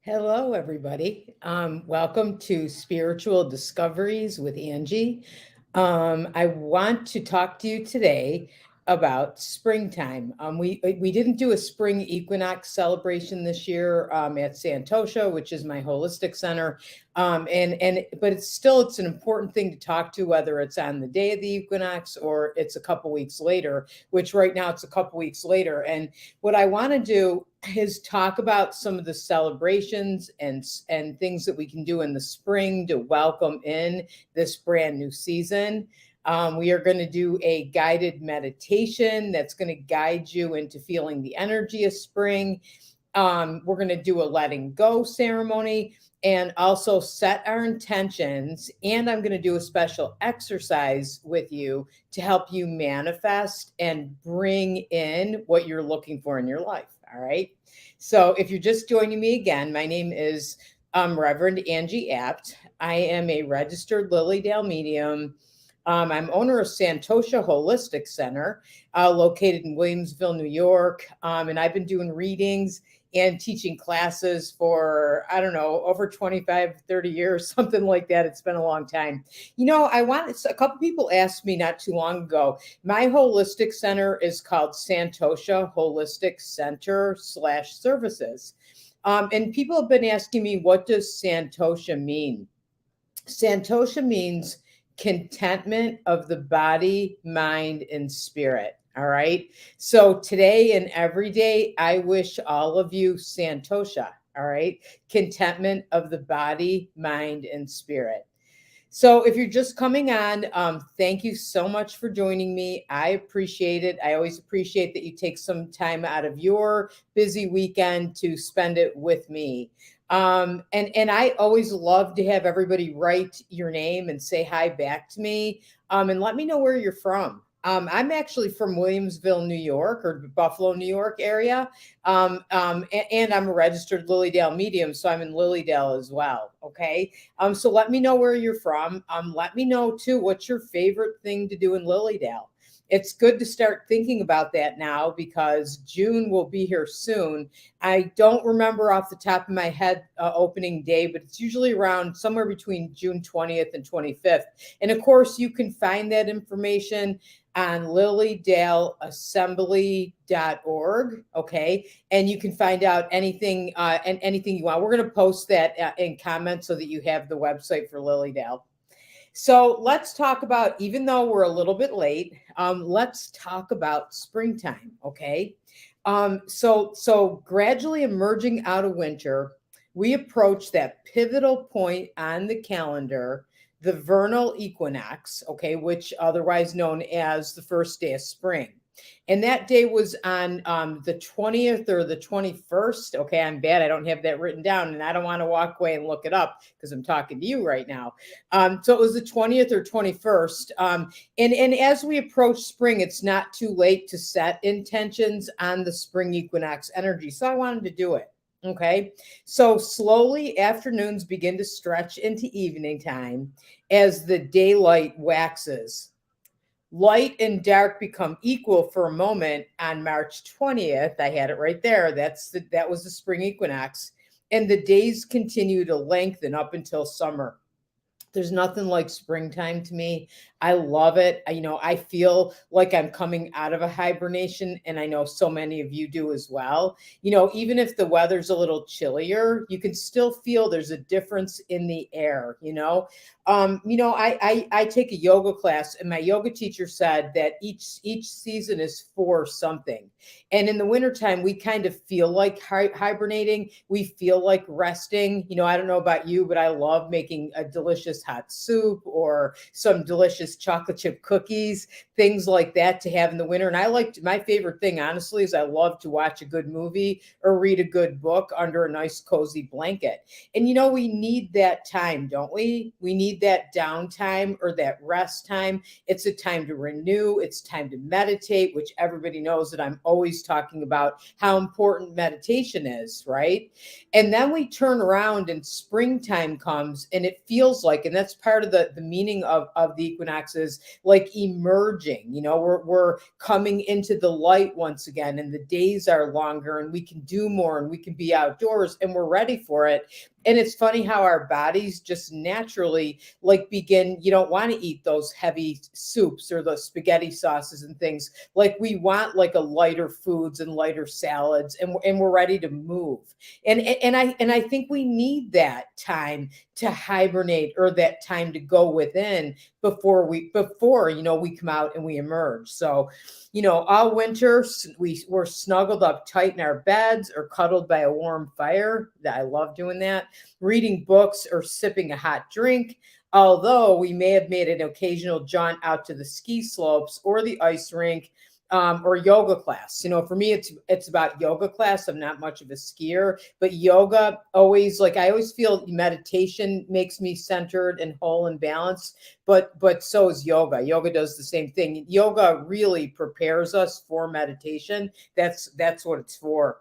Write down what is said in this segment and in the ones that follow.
Hello, everybody. Welcome to Spiritual Discoveries with Angie. I want to talk to you today about springtime. We didn't do a spring equinox celebration this year at Santosha, which is my holistic center. But it's an important thing to talk to, whether it's on the day of the equinox or it's a couple weeks later. Which right now it's a couple weeks later, and what I want to do is talk about some of the celebrations and things that we can do in the spring to welcome in this brand new season. We are going to do a guided meditation that's going to guide you into feeling the energy of spring. We're going to do a letting go ceremony and also set our intentions. And I'm going to do a special exercise with you to help you manifest and bring in what you're looking for in your life. All right. So if you're just joining me again, my name is Reverend Angie Apt. I am a registered Lily Dale medium. I'm owner of Santosha Holistic Center, located in Williamsville, New York. And I've been doing readings and teaching classes for, I don't know, over 25, 30 years, something like that. It's been a long time. A couple people asked me not too long ago, my holistic center is called Santosha Holistic Center /services. And people have been asking me, what does Santosha mean? Santosha means contentment of the body, mind, and spirit. All right. So today and every day, I wish all of you Santosha. All right. Contentment of the body, mind, and spirit. So if you're just coming on, thank you so much for joining me. I appreciate it. I always appreciate that you take some time out of your busy weekend to spend it with me. And I always love to have everybody write your name and say hi back to me, and let me know where you're from. I'm actually from Williamsville, New York, or Buffalo, New York area. And I'm a registered Lily Dale medium, so I'm in Lily Dale as well. Okay. So let me know where you're from. Let me know too, what's your favorite thing to do in Lily Dale? It's good to start thinking about that now because June will be here soon. I don't remember off the top of my head opening day, but it's usually around somewhere between June 20th and 25th. And of course, you can find that information on lilydaleassembly.org. Okay. And you can find out anything and anything you want. We're going to post that in comments so that you have the website for Lilydale. So let's talk about, even though we're a little bit late, let's talk about springtime. Okay. So gradually emerging out of winter, we approach that pivotal point on the calendar, the vernal equinox, okay, which otherwise known as the first day of spring. And that day was on the 20th or the 21st. Okay, I'm bad. I don't have that written down, and I don't want to walk away and look it up because I'm talking to you right now. So it was the 20th or 21st. And as we approach spring, it's not too late to set intentions on the spring equinox energy. So I wanted to do it. Okay. So slowly afternoons begin to stretch into evening time as the daylight waxes. Light and dark become equal for a moment on March 20th. I had it right there. That was the spring equinox. And the days continue to lengthen up until summer. There's nothing like springtime to me. I love it. I feel like I'm coming out of a hibernation, and I know so many of you do as well. Even if the weather's a little chillier, you can still feel there's a difference in the air. I take a yoga class, and my yoga teacher said that each season is for something. And in the wintertime, we kind of feel like hibernating. We feel like resting. I don't know about you, but I love making a delicious hot soup or some delicious chocolate chip cookies, things like that to have in the winter. And my favorite thing, honestly, is I love to watch a good movie or read a good book under a nice cozy blanket. And we need that time, don't we? We need need that downtime or that rest time. It's a time to renew. It's time to meditate, which everybody knows that I'm always talking about how important meditation is, right? And then we turn around and springtime comes and it feels like, and that's part of the meaning of the equinoxes, like emerging. We're coming into the light once again, and the days are longer, and we can do more, and we can be outdoors, and we're ready for it. And it's funny how our bodies just naturally like begin, you don't want to eat those heavy soups or those spaghetti sauces and things. Like we want like a lighter foods and lighter salads, and we're ready to move. And I think we need that time to hibernate, or that time to go within before we come out and we emerge. So all winter we're snuggled up tight in our beds or cuddled by a warm fire. I love doing that. Reading books or sipping a hot drink. Although we may have made an occasional jaunt out to the ski slopes or the ice rink, or yoga class. For me, it's about yoga class. I'm not much of a skier, but yoga always, like, I always feel meditation makes me centered and whole and balanced, but so is yoga. Yoga does the same thing. Yoga really prepares us for meditation. That's what it's for.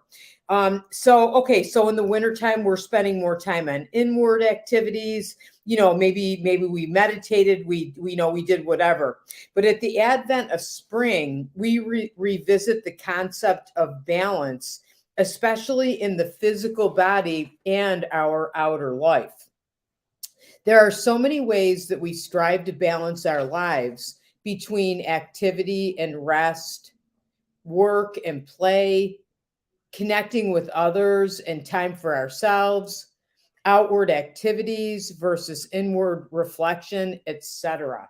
So in the wintertime, we're spending more time on inward activities. Maybe we meditated, we did whatever. But at the advent of spring, we revisit the concept of balance, especially in the physical body and our outer life. There are so many ways that we strive to balance our lives between activity and rest, work and play, connecting with others and time for ourselves, outward activities versus inward reflection, etc.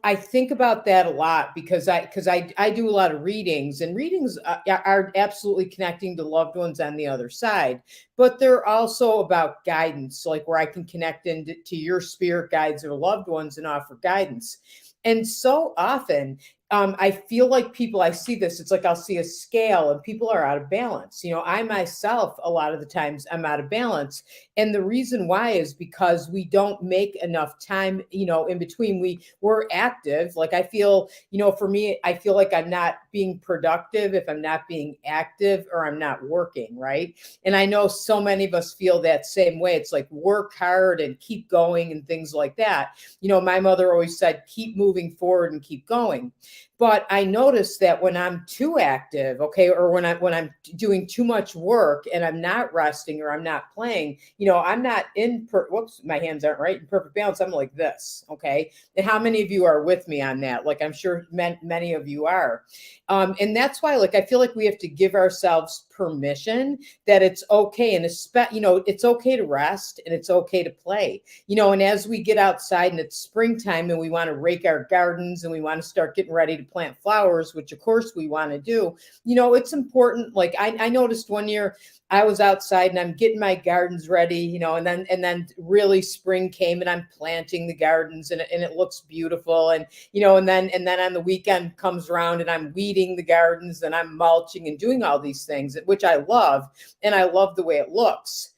I think about that a lot because I do a lot of readings, and readings are absolutely connecting to loved ones on the other side, but they're also about guidance, like where I can connect into your spirit guides or loved ones and offer guidance. And so often, I feel like I see this, it's like I'll see a scale and people are out of balance. I myself, a lot of the times I'm out of balance. And the reason why is because we don't make enough time, in between. We're active. Like I feel, for me, I feel like I'm not being productive if I'm not being active or I'm not working, right? And I know so many of us feel that same way. It's like work hard and keep going and things like that. My mother always said, keep moving forward and keep going. But I noticed that when I'm too active, or when I'm doing too much work and I'm not resting or I'm not playing, I'm not my hands aren't right in perfect balance. I'm like this, okay? And how many of you are with me on that? Like, I'm sure many of you are. And that's why, like, I feel like we have to give ourselves permission that it's okay. And it's okay to rest and it's okay to play, and as we get outside and it's springtime and we want to rake our gardens and we want to start getting ready to plant flowers, which of course we want to do, it's important. Like I noticed one year I was outside and I'm getting my gardens ready, and then really spring came and I'm planting the gardens and it looks beautiful. And, and then on the weekend comes around and I'm weeding the gardens and I'm mulching and doing all these things, which I love. And I love the way it looks.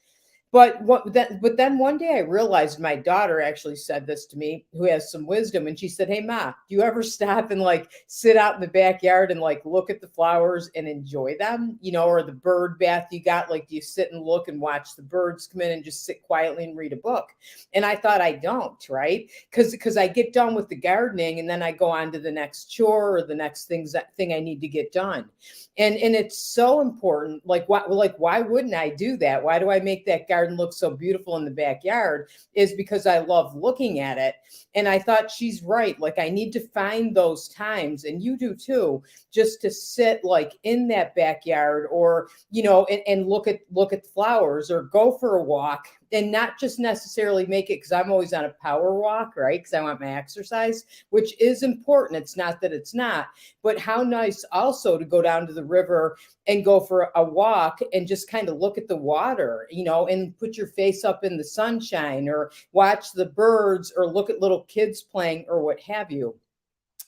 But then one day I realized, my daughter actually said this to me, who has some wisdom, and she said, "Hey, Ma, do you ever stop and like sit out in the backyard and like look at the flowers and enjoy them? Or the bird bath you got, like, do you sit and look and watch the birds come in and just sit quietly and read a book?" And I thought, I don't, right? Because I get done with the gardening and then I go on to the next chore or the next thing I need to get done. And it's so important. Like why wouldn't I do that? Why do I make that garden look so beautiful in the backyard? Is because I love looking at it. And I thought, she's right. Like, I need to find those times, and you do too, just to sit like in that backyard, or and look at the flowers, or go for a walk, and not just necessarily make it, because I'm always on a power walk, right? Because I want my exercise, which is important. It's not that it's not, but how nice also to go down to the river and go for a walk and just kind of look at the water, and put your face up in the sunshine, or watch the birds, or look at little kids playing, or what have you.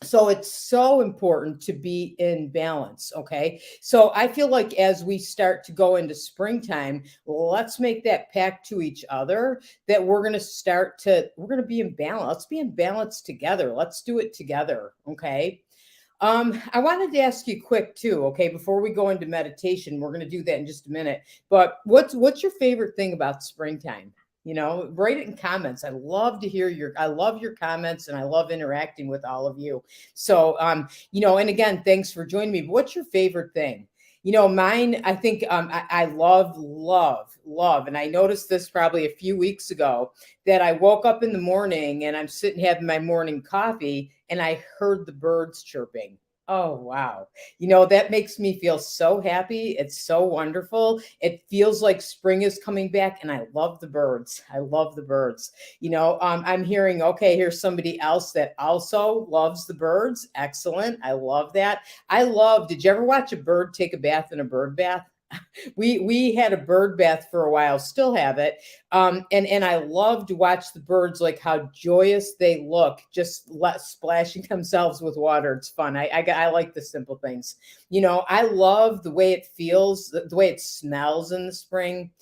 So it's so important to be in balance. Okay, so I feel like as we start to go into springtime, let's make that pact to each other that we're going to be in balance. Let's be in balance together. Let's do it together. Okay. I wanted to ask you quick too, okay, before we go into meditation, we're going to do that in just a minute. But what's your favorite thing about springtime? Write it in comments. I love your comments, and I love interacting with all of you. So, and again, thanks for joining me. But what's your favorite thing? Mine, I think, I love, love, love. And I noticed this probably a few weeks ago that I woke up in the morning and I'm sitting having my morning coffee and I heard the birds chirping. Oh, wow. That makes me feel so happy. It's so wonderful. It feels like spring is coming back, and I love the birds. I love the birds. I'm hearing, okay, here's somebody else that also loves the birds. Excellent. I love that. Did you ever watch a bird take a bath in a bird bath? We had a bird bath for a while, still have it. And I love to watch the birds, like how joyous they look, just splashing themselves with water. It's fun. I like the simple things. I love the way it feels, the way it smells in the spring.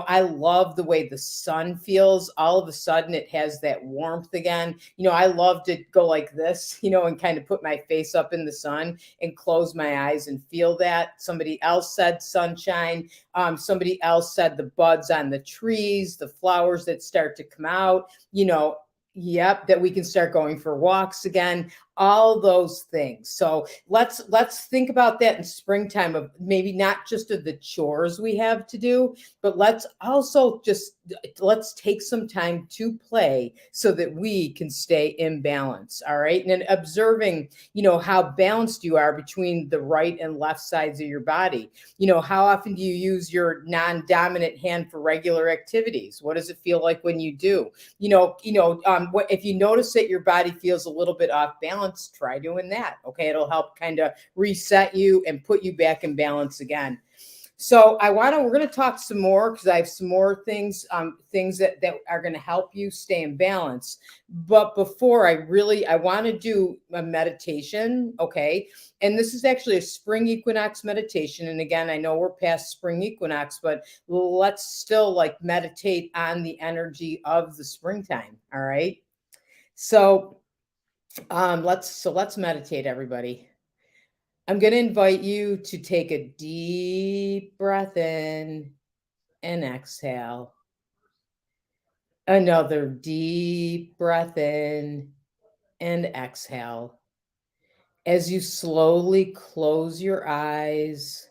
I love the way the sun feels. All of a sudden, it has that warmth again. I love to go like this, and kind of put my face up in the sun and close my eyes and feel that. Somebody else said sunshine. Somebody else said the buds on the trees, the flowers that start to come out, yep, that we can start going for walks again, all those things. So let's think about that in springtime, of maybe not just of the chores we have to do, but let's take some time to play so that we can stay in balance. All right. And then observing, how balanced you are between the right and left sides of your body. How often do you use your non-dominant hand for regular activities? What does it feel like when you do? If you notice that your body feels a little bit off balance, try doing that. Okay, it'll help kind of reset you and put you back in balance again. So we're going to talk some more, because I have some more things that are going to help you stay in balance. But before I want to do a meditation. Okay. And this is actually a spring equinox meditation. And again, I know we're past spring equinox, but let's still like meditate on the energy of the springtime. All right. So, let's meditate, everybody. I'm going to invite you to take a deep breath in and exhale. Another deep breath in and exhale. As you slowly close your eyes,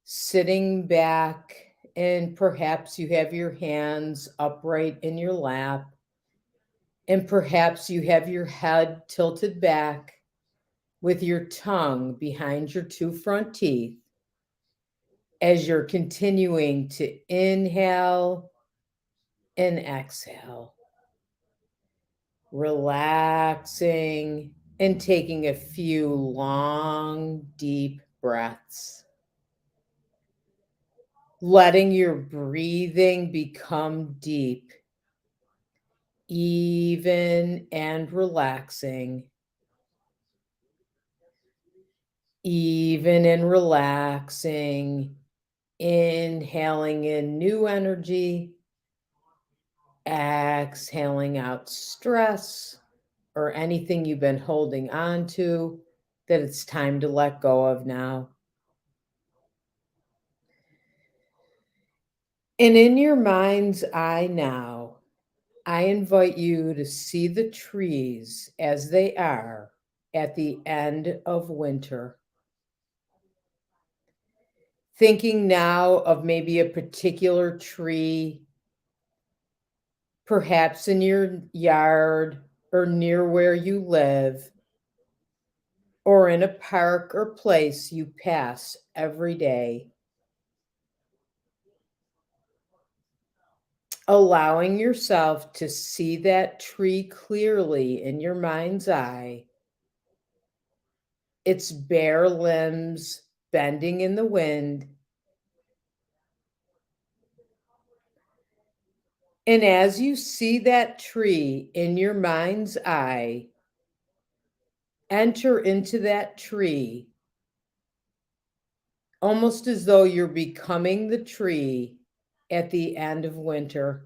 sitting back, and perhaps you have your hands upright in your lap, and perhaps you have your head tilted back with your tongue behind your two front teeth, as you're continuing to inhale and exhale, relaxing and taking a few long, deep breaths, letting your breathing become deep, even and relaxing, even and relaxing, inhaling in new energy, exhaling out stress or anything you've been holding on to that it's time to let go of now. And in your mind's eye now, I invite you to see the trees as they are at the end of winter. Thinking now of maybe a particular tree, perhaps in your yard or near where you live, or in a park or place you pass every day. Allowing yourself to see that tree clearly in your mind's eye, its bare limbs bending in the wind. And as you see that tree in your mind's eye, enter into that tree, almost as though you're becoming the tree at the end of winter.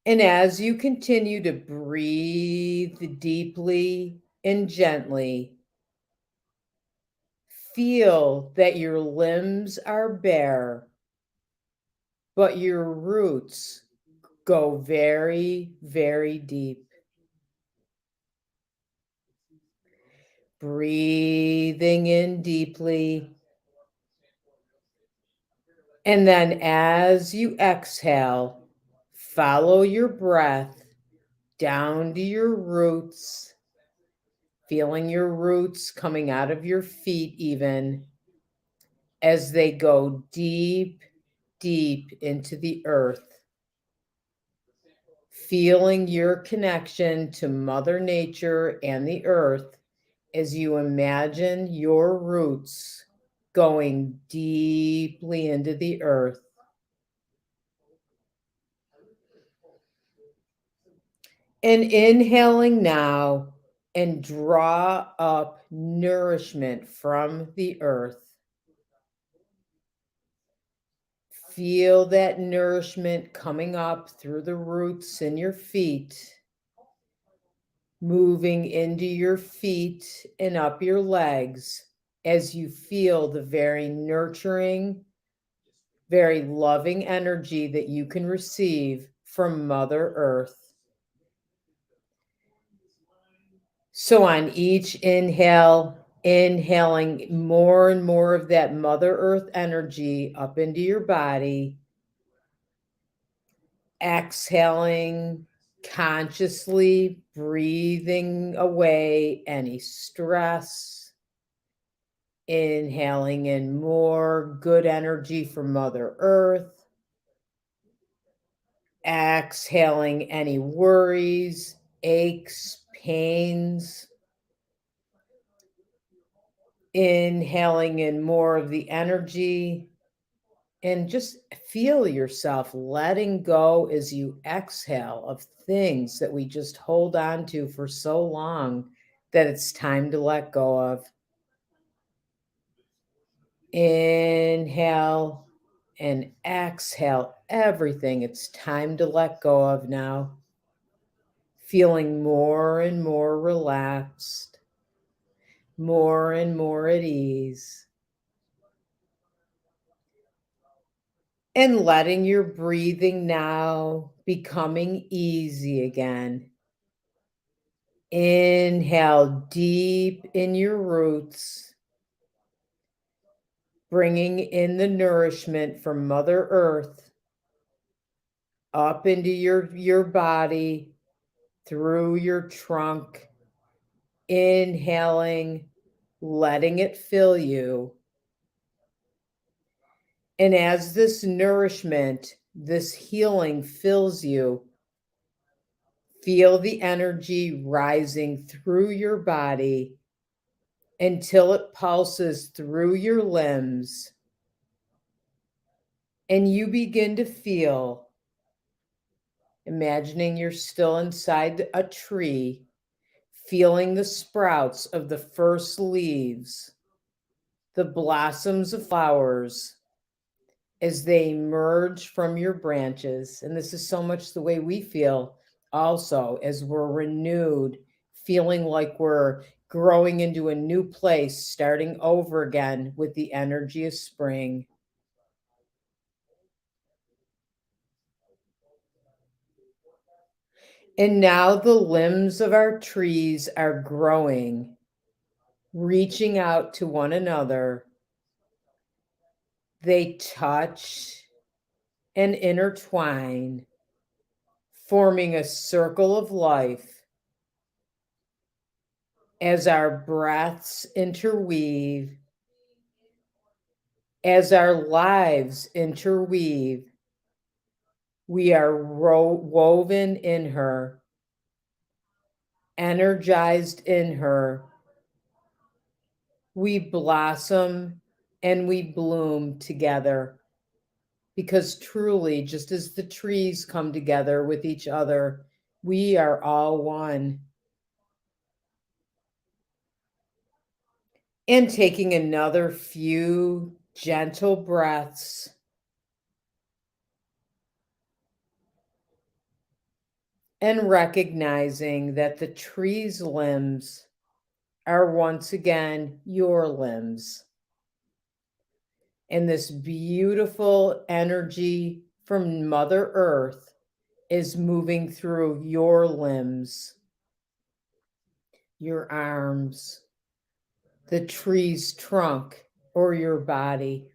And as you continue to breathe deeply and gently, feel that your limbs are bare, but your roots go very, very deep. Breathing in deeply. And then as you exhale, follow your breath down to your roots, feeling your roots coming out of your feet even as they go deep, deep into the earth. Feeling your connection to Mother Nature and the earth as you imagine your roots going deeply into the earth. And inhaling now and draw up nourishment from the earth. Feel that nourishment coming up through the roots in your feet, moving into your feet and up your legs as you feel the very nurturing, very loving energy that you can receive from Mother Earth. So on each inhale, inhaling more and more of that Mother Earth energy up into your body. Exhaling, consciously breathing away any stress. Inhaling in more good energy from Mother Earth. Exhaling any worries, aches, pains. Inhaling in more of the energy. And just feel yourself letting go as you exhale of things that we just hold on to for so long that it's time to let go of. Inhale and exhale everything it's time to let go of now. Feeling more and more relaxed, more and more at ease. And letting your breathing now becoming easy again. Inhale deep in your roots, bringing in the nourishment from Mother Earth up into your body, through your trunk. Inhaling, letting it fill you. And as this nourishment, this healing fills you, feel the energy rising through your body until it pulses through your limbs. And you begin to feel, imagining you're still inside a tree, feeling the sprouts of the first leaves, the blossoms of flowers as they emerge from your branches. And this is so much the way we feel also as we're renewed, feeling like we're growing into a new place, starting over again with the energy of spring. And now the limbs of our trees are growing, reaching out to one another. They touch and intertwine, forming a circle of life as our breaths interweave, as our lives interweave. We are woven in her, energized in her. We blossom and we bloom together because truly, just as the trees come together with each other, we are all one. And taking another few gentle breaths. And recognizing that the tree's limbs are once again your limbs. And this beautiful energy from Mother Earth is moving through your limbs, your arms, the tree's trunk, or your body.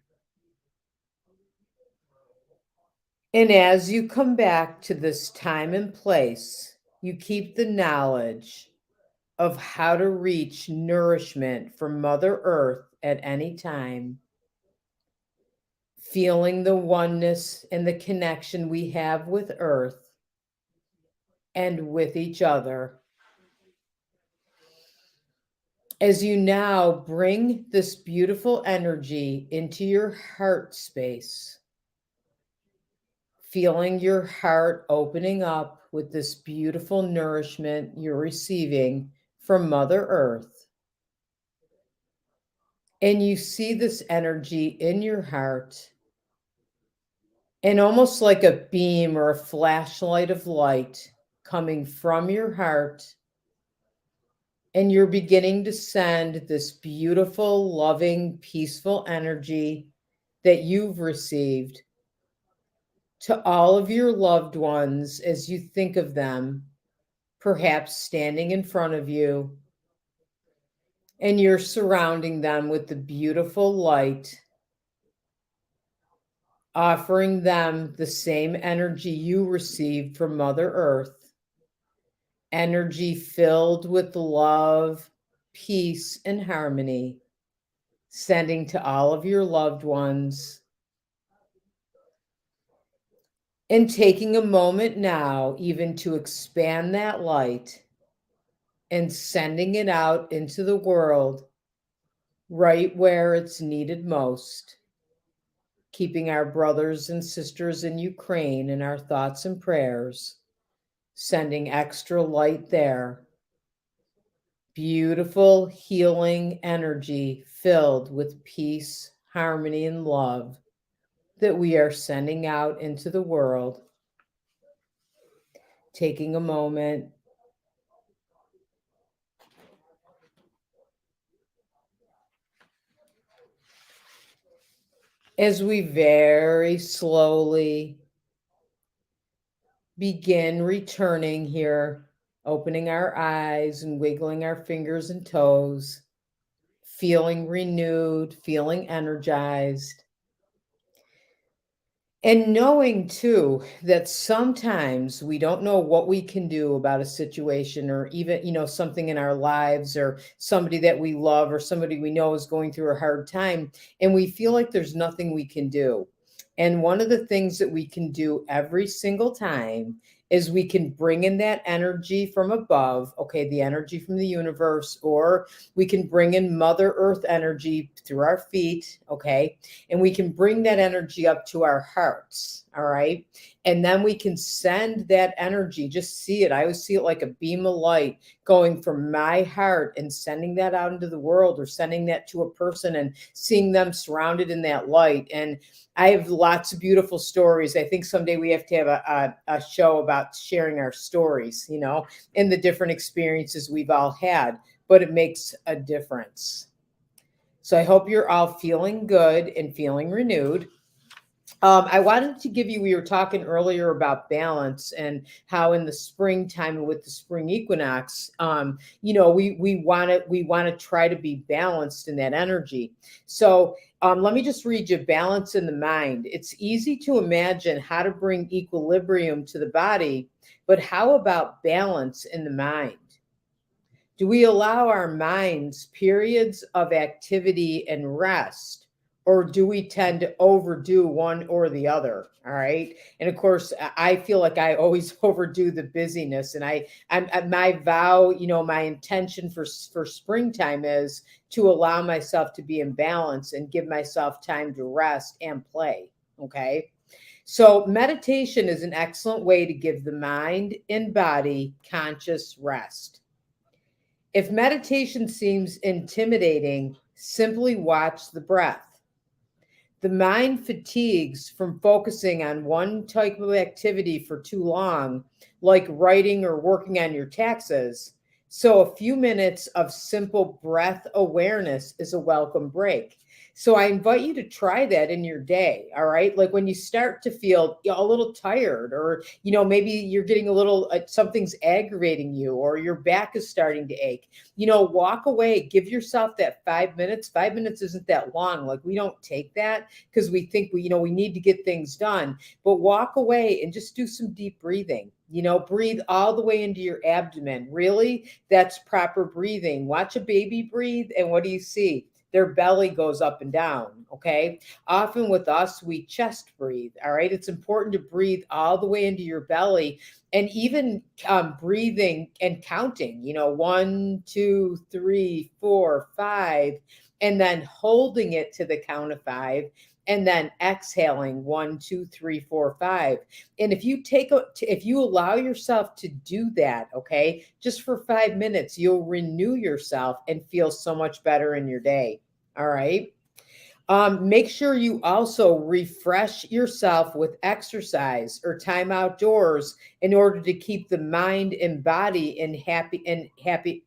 And as you come back to this time and place, you keep the knowledge of how to reach nourishment from Mother Earth at any time, feeling the oneness and the connection we have with Earth and with each other. As you now bring this beautiful energy into your heart space, feeling your heart opening up with this beautiful nourishment you're receiving from Mother Earth. And you see this energy in your heart, and almost like a beam or a flashlight of light coming from your heart. And you're beginning to send this beautiful, loving, peaceful energy that you've received to all of your loved ones as you think of them, perhaps standing in front of you, and you're surrounding them with the beautiful light, offering them the same energy you received from Mother Earth, energy filled with love, peace, and harmony, sending to all of your loved ones. And taking a moment now, even to expand that light and sending it out into the world right where it's needed most, keeping our brothers and sisters in Ukraine in our thoughts and prayers, sending extra light there. Beautiful healing energy filled with peace, harmony, and love that we are sending out into the world. Taking a moment. As we very slowly begin returning here, opening our eyes and wiggling our fingers and toes, feeling renewed, feeling energized. And knowing too that sometimes we don't know what we can do about a situation, or even, something in our lives, or somebody that we love, or somebody we know is going through a hard time, and we feel like there's nothing we can do. And one of the things that we can do every single time is we can bring in that energy from above, okay, the energy from the universe, or we can bring in Mother Earth energy through our feet, okay, and we can bring that energy up to our hearts, all right, and then we can send that energy, just see it, I always see it like a beam of light going from my heart and sending that out into the world, or sending that to a person and seeing them surrounded in that light. And I have lots of beautiful stories. I think someday we have to have a show about sharing our stories, and the different experiences we've all had, but it makes a difference. So I hope you're all feeling good and feeling renewed. I wanted to give you, we were talking earlier about balance, and how in the springtime with the spring equinox, we want to try to be balanced in that energy. So let me just read you balance in the mind. It's easy to imagine how to bring equilibrium to the body, but how about balance in the mind? Do we allow our minds periods of activity and rest, or do we tend to overdo one or the other? All right. And of course, I feel like I always overdo the busyness. And my vow, my intention for springtime is to allow myself to be in balance and give myself time to rest and play. Okay. So meditation is an excellent way to give the mind and body conscious rest. If meditation seems intimidating, Simply watch the breath. The mind fatigues from focusing on one type of activity for too long, like writing or working on your taxes. So, a few minutes of simple breath awareness is a welcome break. So, I invite you to try that in your day. All right. Like when you start to feel a little tired, or, maybe you're getting a little, something's aggravating you, or your back is starting to ache, walk away, give yourself that 5 minutes. 5 minutes isn't that long. Like we don't take that because we think we need to get things done, but walk away and just do some deep breathing. Breathe all the way into your abdomen. Really, that's proper breathing. Watch a baby breathe, and what do you see? Their belly goes up and down. Okay. Often with us, we chest breathe. All right. It's important to breathe all the way into your belly, and even breathing and counting, 1, 2, 3, 4, 5, and then holding it to the count of 5, and then exhaling 1, 2, 3, 4, 5. And if you allow yourself to do that, okay, just for 5 minutes, you'll renew yourself and feel so much better in your day. All right. Make sure you also refresh yourself with exercise or time outdoors in order to keep the mind and body in happy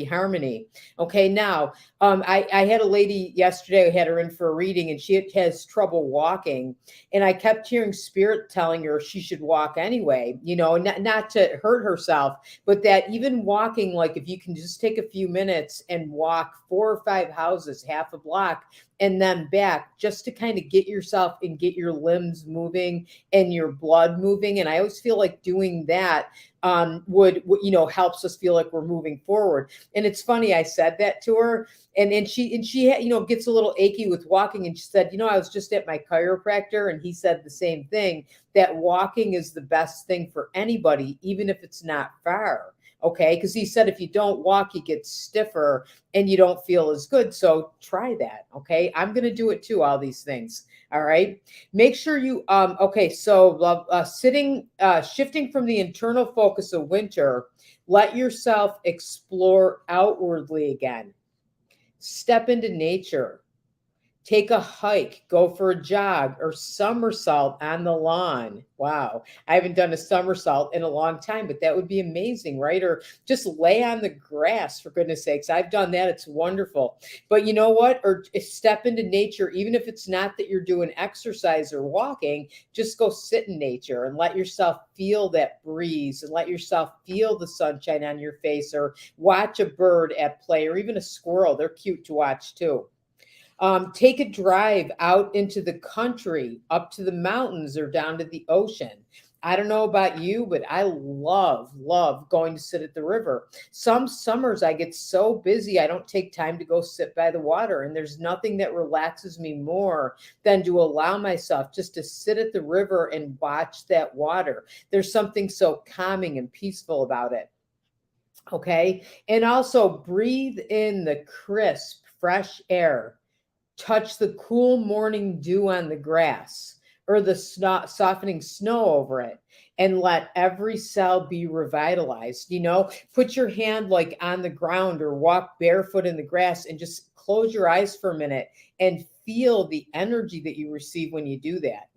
harmony. Okay, now I had a lady yesterday. I had her in for a reading, and she has trouble walking, and I kept hearing spirit telling her she should walk anyway. Not to hurt herself, but that even walking, like if you can just take a few minutes and walk 4 or 5 houses, half a block, and then back, just to kind of get yourself and get your limbs moving and your blood moving. And I always feel like doing that would helps us feel like we're moving forward. And it's funny, I said that to her, and she gets a little achy with walking, and she said, I was just at my chiropractor, and he said the same thing, that walking is the best thing for anybody, even if it's not far. Okay, because he said if you don't walk, you get stiffer and you don't feel as good. So try that. Okay, I'm going to do it too, all these things. All right, make sure you okay, so shifting from the internal focus of winter, let yourself explore outwardly again. Step into nature. Take a hike, go for a jog, or somersault on the lawn. Wow. I haven't done a somersault in a long time, but that would be amazing, right? Or just lay on the grass, for goodness sakes. I've done that. It's wonderful. But you know what? Or step into nature, even if it's not that you're doing exercise or walking, just go sit in nature and let yourself feel that breeze, and let yourself feel the sunshine on your face, or watch a bird at play, or even a squirrel. They're cute to watch too. Take a drive out into the country, up to the mountains or down to the ocean. I don't know about you, but I love going to sit at the river. Some summers I get so busy, I don't take time to go sit by the water. And there's nothing that relaxes me more than to allow myself just to sit at the river and watch that water. There's something so calming and peaceful about it. Okay. And also breathe in the crisp, fresh air. Touch the cool morning dew on the grass, or the softening snow over it, and let every cell be revitalized. Put your hand like on the ground, or walk barefoot in the grass, and just close your eyes for a minute and feel the energy that you receive when you do that.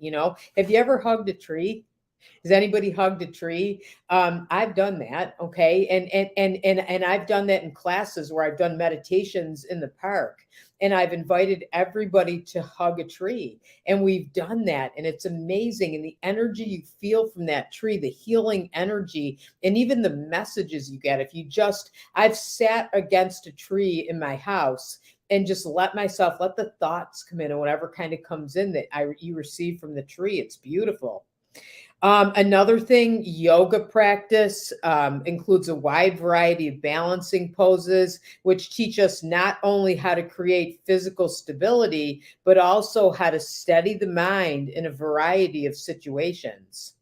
Have you ever hugged a tree? Has anybody hugged a tree? I've done that. Okay. And I've done that in classes where I've done meditations in the park, and I've invited everybody to hug a tree. And we've done that. And it's amazing. And the energy you feel from that tree, the healing energy, and even the messages you get. I've sat against a tree in my house and just let the thoughts come in, and whatever kind of comes in that you receive from the tree. It's beautiful. Another thing, yoga practice includes a wide variety of balancing poses, which teach us not only how to create physical stability, but also how to steady the mind in a variety of situations.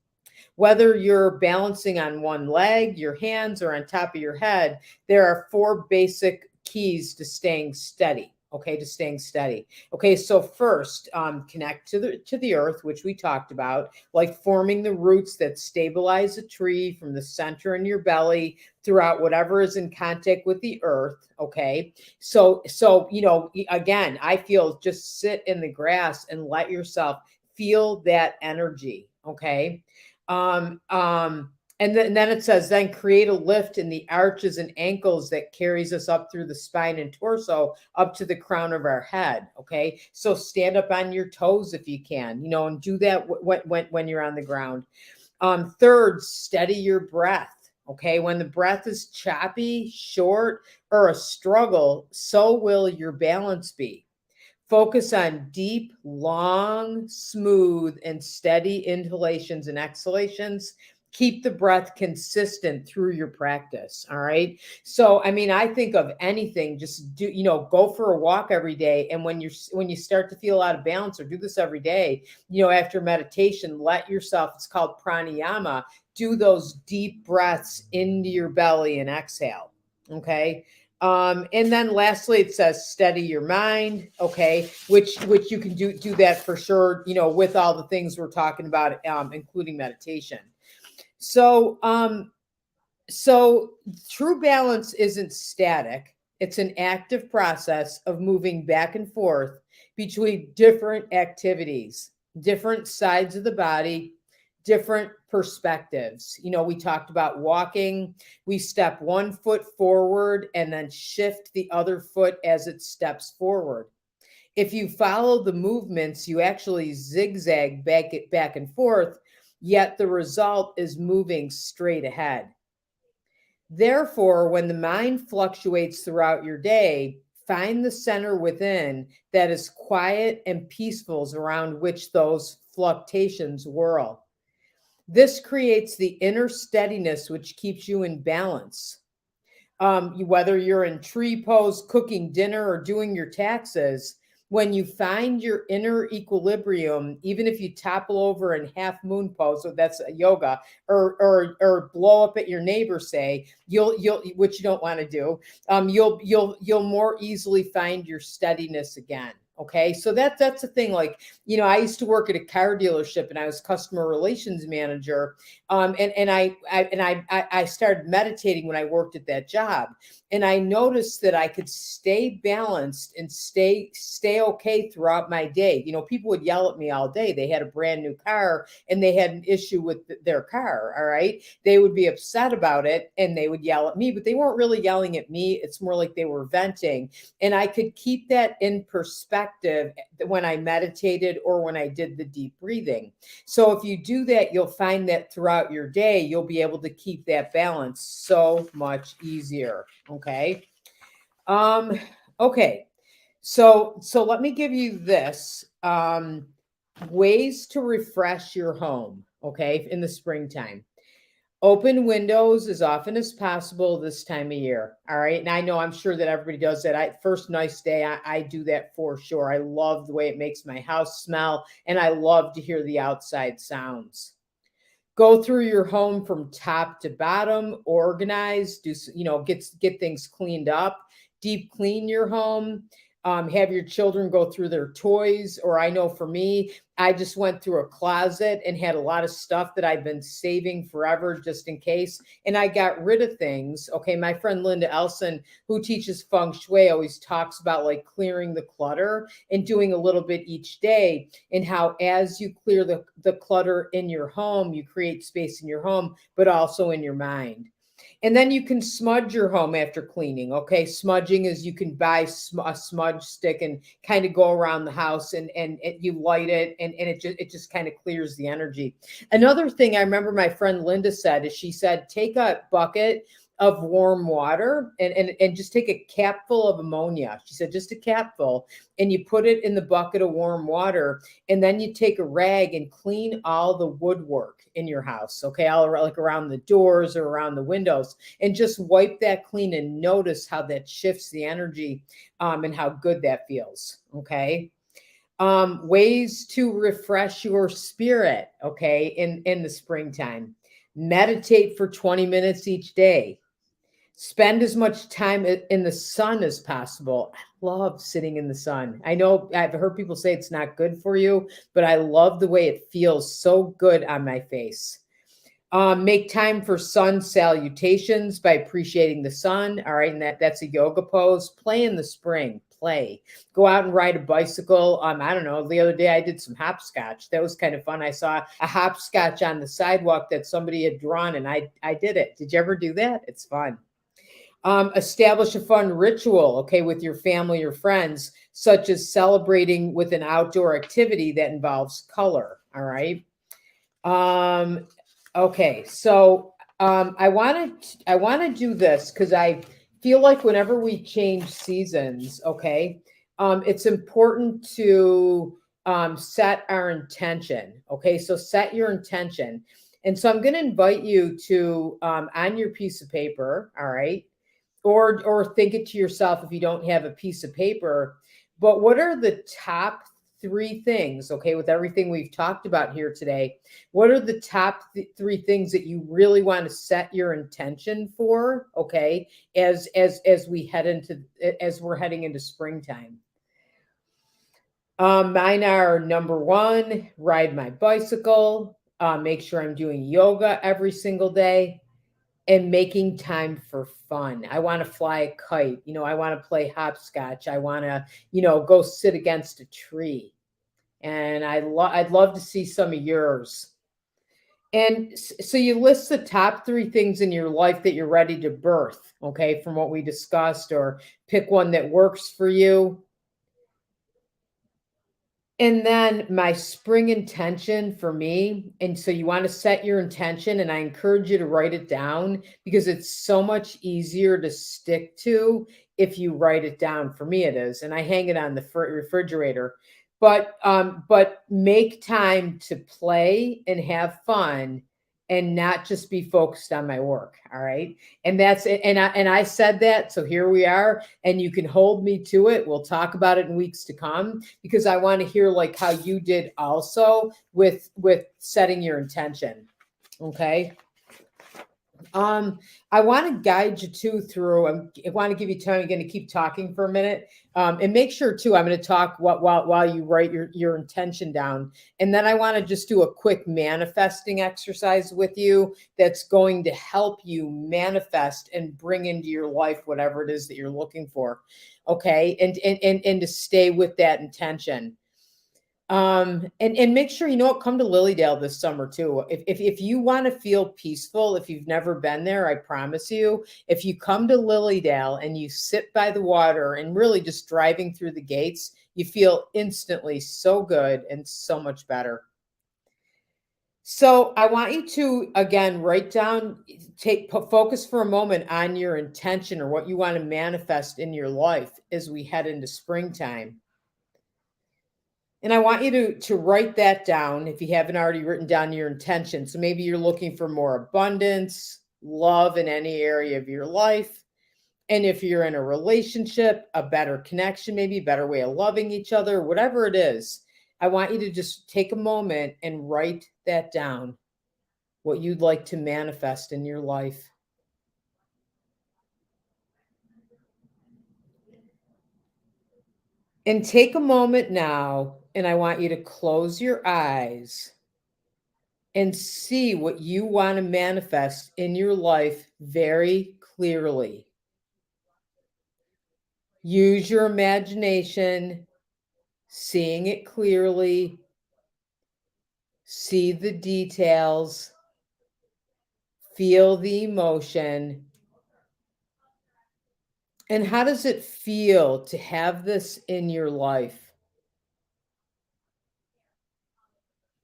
Whether you're balancing on one leg, your hands, or on top of your head, there are 4 basic keys to staying steady. okay, to staying steady. Okay, so first, connect to the earth, which we talked about, like forming the roots that stabilize a tree from the center in your belly throughout whatever is in contact with the earth. Okay, so again, I feel just sit in the grass and let yourself feel that energy. Okay, um, um, and then it says, then create a lift in the arches and ankles that carries us up through the spine and torso up to the crown of our head. Okay. So stand up on your toes if you can, and do that when you're on the ground. Third, steady your breath. Okay. When the breath is choppy, short, or a struggle, so will your balance be. Focus on deep, long, smooth, and steady inhalations and exhalations. Keep the breath consistent through your practice. All right. So, I mean, I think of anything, just go for a walk every day. And when you start to feel out of balance, or do this every day, after meditation, let yourself, it's called pranayama, do those deep breaths into your belly and exhale. Okay. And then lastly, it says steady your mind. Okay, which you can do that for sure. With all the things we're talking about, including meditation. So, so true balance isn't static. It's an active process of moving back and forth between different activities, different sides of the body, different perspectives. We talked about walking. We step one foot forward and then shift the other foot as it steps forward. If you follow the movements, you actually zigzag back and forth, yet the result is moving straight ahead. Therefore, when the mind fluctuates throughout your day, find the center within that is quiet and peaceful, around which those fluctuations whirl. This creates the inner steadiness which keeps you in balance. Whether you're in tree pose, cooking dinner, or doing your taxes, when you find your inner equilibrium, even if you topple over in half moon pose, so that's a yoga, or blow up at your neighbor, say, you'll which you don't want to do, you'll more easily find your steadiness again. Okay, so that's the thing. Like, I used to work at a car dealership, and I was customer relations manager, and I started meditating when I worked at that job, and I noticed that I could stay balanced and stay okay throughout my day. People would yell at me all day. They had a brand new car and they had an issue with their car. All right, they would be upset about it and they would yell at me, but they weren't really yelling at me. It's more like they were venting, and I could keep that in perspective when I meditated or when I did the deep breathing. So if you do that, you'll find that throughout your day, you'll be able to keep that balance so much easier. Okay. Um, okay. So let me give you this. Ways to refresh your home, okay, in the springtime. Open windows as often as possible this time of year. All right. And I know, I'm sure that everybody does that. First nice day, I do that for sure. I love the way it makes my house smell, and I love to hear the outside sounds. Go through your home from top to bottom, organize, get things cleaned up, deep clean your home. Have your children go through their toys. Or I know for me, I just went through a closet and had a lot of stuff that I've been saving forever just in case. And I got rid of things. Okay. My friend Linda Elson, who teaches feng shui, always talks about like clearing the clutter and doing a little bit each day, and how as you clear the clutter in your home, you create space in your home, but also in your mind. And then you can smudge your home after cleaning. Okay. Smudging is, you can buy a smudge stick and kind of go around the house, and you light it, and it just kind of clears the energy. Another thing I remember my friend Linda said is, she said, take a bucket of warm water and just take a capful of ammonia. She said, just a capful, and you put it in the bucket of warm water, and then you take a rag and clean all the woodwork in your house. Okay. All like around the doors or around the windows, and just wipe that clean, and notice how that shifts the energy, and how good that feels. Okay. Ways to refresh your spirit. Okay. In the springtime, meditate for 20 minutes each day. Spend as much time in the sun as possible. I love sitting in the sun. I know I've heard people say it's not good for you, but I love the way it feels so good on my face. Make time for sun salutations by appreciating the sun. All right, and that's a yoga pose. Play in the spring. Play. Go out and ride a bicycle. I don't know. The other day I did some hopscotch. That was kind of fun. I saw a hopscotch on the sidewalk that somebody had drawn, and I did it. Did you ever do that? It's fun. Establish a fun ritual, okay, with your family or friends, such as celebrating with an outdoor activity that involves color. All right. Um, okay, so I want to do this because I feel like whenever we change seasons, okay, it's important to set our intention. Okay, so set your intention, and so I'm going to invite you to on your piece of paper. All right, or think it to yourself if you don't have a piece of paper. But what are the top three things, okay, with everything we've talked about here today? What are the top three things that you really want to set your intention for, okay, as we're heading into springtime? Mine are: number one, ride my bicycle, make sure I'm doing yoga every single day, and making time for fun. I want to fly a kite. I want to play hopscotch. I want to, go sit against a tree. And I'd love to see some of yours. And so you list the top three things in your life that you're ready to birth, okay, from what we discussed, or pick one that works for you. And then my spring intention for me, and so you want to set your intention, and I encourage you to write it down because it's so much easier to stick to if you write it down. For me, it is, and I hang it on the refrigerator. But make time to play and have fun, and not just be focused on my work. All right, and that's it. And I said that, so here we are, and you can hold me to it. We'll talk about it in weeks to come because I want to hear like how you did also with setting your intention. Okay. I want to guide you too through. I want to give you time. I'm going to keep talking for a minute, and make sure too. I'm going to talk while you write your intention down, and then I want to just do a quick manifesting exercise with you that's going to help you manifest and bring into your life whatever it is that you're looking for. Okay, and to stay with that intention. And make sure, come to Lilydale this summer too. If you want to feel peaceful, if you've never been there, I promise you, if you come to Lilydale and you sit by the water and really just driving through the gates, you feel instantly so good and so much better. So I want you to again write down, focus for a moment on your intention or what you want to manifest in your life as we head into springtime. And I want you to write that down if you haven't already written down your intention. So maybe you're looking for more abundance, love in any area of your life. And if you're in a relationship, a better connection, maybe a better way of loving each other, whatever it is, I want you to just take a moment and write that down, what you'd like to manifest in your life. And take a moment now, and I want you to close your eyes and see what you want to manifest in your life very clearly. Use your imagination, seeing it clearly, see the details, feel the emotion. And how does it feel to have this in your life?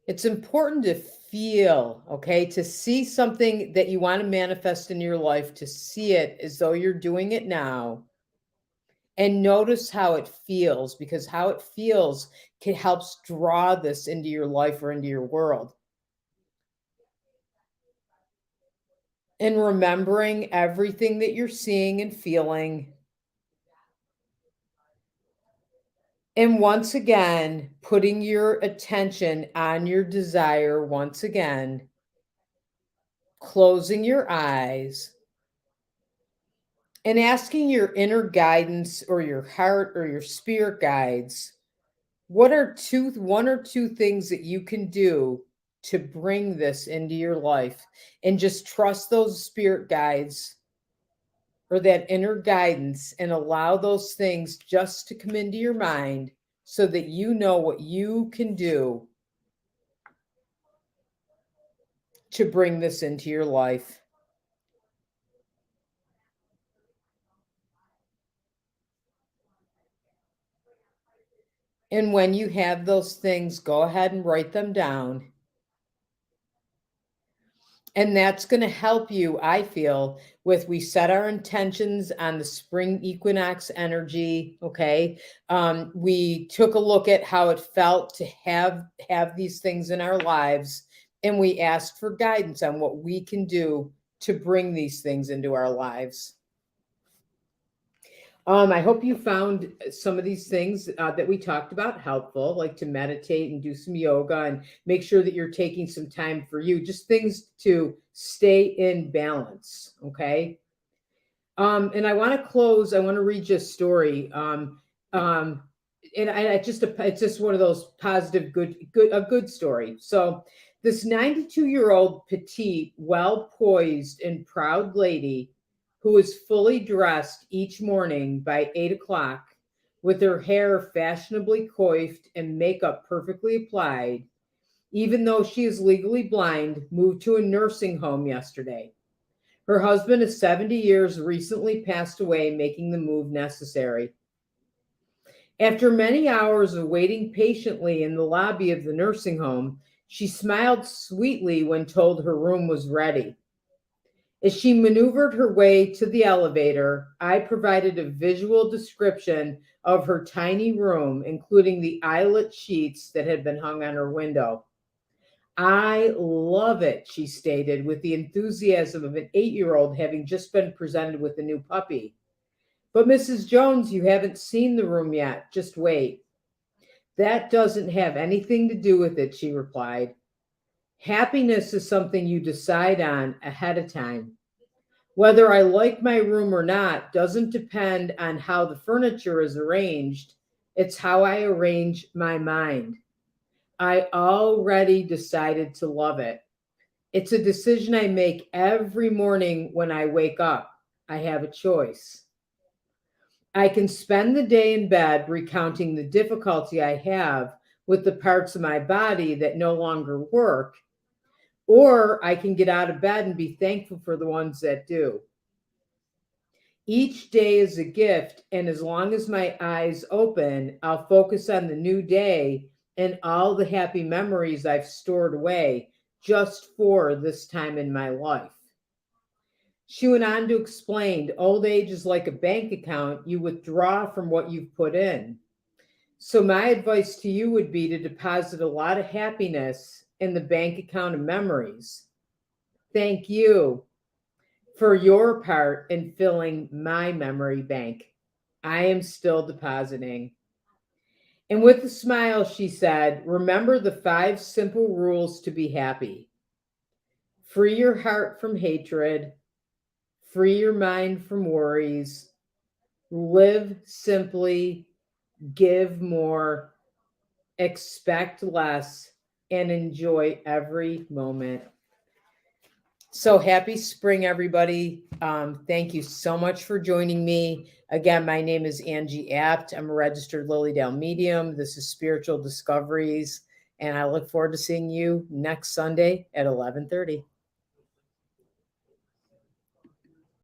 It's important to feel, okay, to see something that you want to manifest in your life, to see it as though you're doing it now, and notice how it feels, because how it feels helps draw this into your life or into your world. And remembering everything that you're seeing and feeling. And once again, putting your attention on your desire once again, closing your eyes, and asking your inner guidance or your heart or your spirit guides, what are one or two things that you can do to bring this into your life, and just trust those spirit guides or that inner guidance and allow those things just to come into your mind so that you know what you can do to bring this into your life. And when you have those things, go ahead and write them down. And that's going to help you, I feel, with we set our intentions on the spring equinox energy. Okay. We took a look at how it felt to have these things in our lives, and we asked for guidance on what we can do to bring these things into our lives. I hope you found some of these things that we talked about helpful, like to meditate and do some yoga and make sure that you're taking some time for you, just things to stay in balance. Okay. And I want to close. I want to read you a story. Um, and it's just one of those positive, a good story. So this 92-year-old petite, well poised and proud lady who is fully dressed each morning by 8 o'clock with her hair fashionably coiffed and makeup perfectly applied, even though she is legally blind, moved to a nursing home yesterday. Her husband of 70 years recently passed away, making the move necessary. After many hours of waiting patiently in the lobby of the nursing home, she smiled sweetly when told her room was ready. As she maneuvered her way to the elevator, I provided a visual description of her tiny room, including the eyelet sheets that had been hung on her window. I love it, she stated, with the enthusiasm of an 8-year-old having just been presented with a new puppy. But Mrs. Jones, you haven't seen the room yet. Just wait. That doesn't have anything to do with it, she replied. Happiness is something you decide on ahead of time. Whether I like my room or not doesn't depend on how the furniture is arranged. It's how I arrange my mind. I already decided to love it. It's a decision I make every morning when I wake up. I have a choice. I can spend the day in bed recounting the difficulty I have with the parts of my body that no longer work, or I can get out of bed and be thankful for the ones that do. Each day is a gift, and as long as my eyes open, I'll focus on the new day and all the happy memories I've stored away just for this time in my life. She went on to explain, old age is like a bank account. You withdraw from what you've put in. So my advice to you would be to deposit a lot of happiness in the bank account of memories. Thank you for your part in filling my memory bank. I am still depositing. And with a smile, she said, remember the 5 simple rules to be happy. Free your heart from hatred. Free your mind from worries. Live simply. Give more. Expect less. And enjoy every moment. So happy spring, everybody. Thank you so much for joining me. Again, my name is Angie Apt. I'm a registered Lilydale medium. This is Spiritual Discoveries, and I look forward to seeing you next Sunday at 11:30.